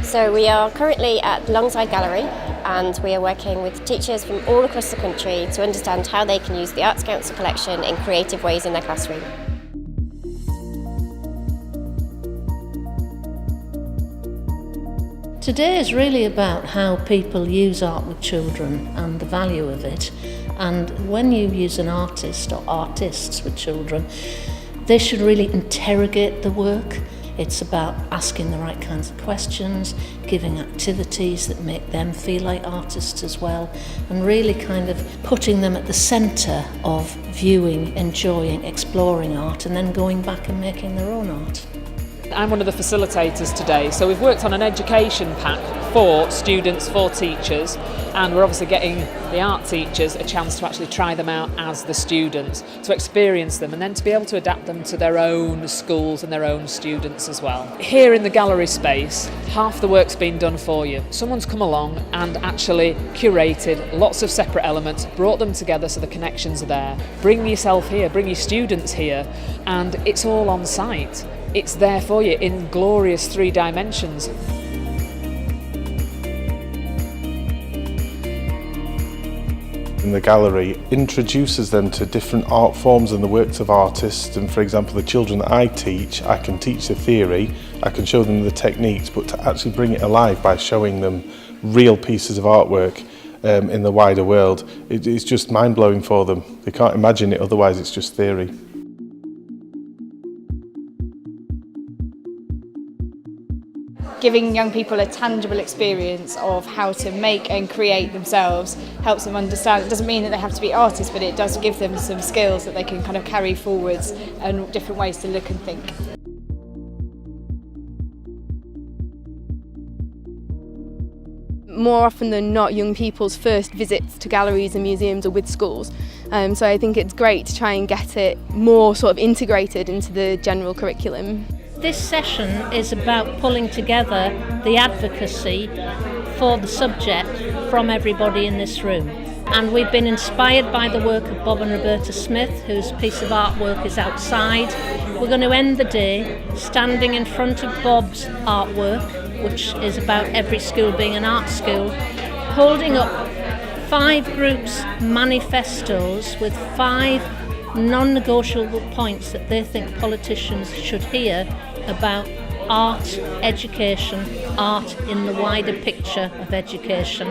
So we are currently at the Longside Gallery and we are working with teachers from all across the country to understand how they can use the Arts Council collection in creative ways in their classroom. Today is really about how people use art with children and the value of it. And when you use an artist or artists with children, they should really interrogate the work. It's about asking the right kinds of questions, giving activities that make them feel like artists as well, and really kind of putting them at the centre of viewing, enjoying, exploring art, and then going back and making their own art. I'm one of the facilitators today, so we've worked on an education pack for students, for teachers, and we're obviously getting the art teachers a chance to actually try them out as the students, to experience them and then to be able to adapt them to their own schools and their own students as well. Here in the gallery space, half the work's been done for you. Someone's come along and actually curated lots of separate elements, brought them together so the connections are there. Bring yourself here, bring your students here, and it's all on site. It's there for you in glorious 3 dimensions. In the gallery introduces them to different art forms and the works of artists, and for example the children that I teach, I can teach the theory, I can show them the techniques, but to actually bring it alive by showing them real pieces of artwork in the wider world, it's just mind-blowing for them. They can't imagine it, otherwise it's just theory. Giving young people a tangible experience of how to make and create themselves helps them understand. It doesn't mean that they have to be artists, but it does give them some skills that they can kind of carry forwards and different ways to look and think. More often than not, young people's first visits to galleries and museums are with schools. So I think it's great to try and get it more sort of integrated into the general curriculum. This session is about pulling together the advocacy for the subject from everybody in this room. And we've been inspired by the work of Bob and Roberta Smith, whose piece of artwork is outside. We're going to end the day standing in front of Bob's artwork, which is about every school being an art school, holding up 5 groups' manifestos with 5 non-negotiable points that they think politicians should hear about art, education, art in the wider picture of education.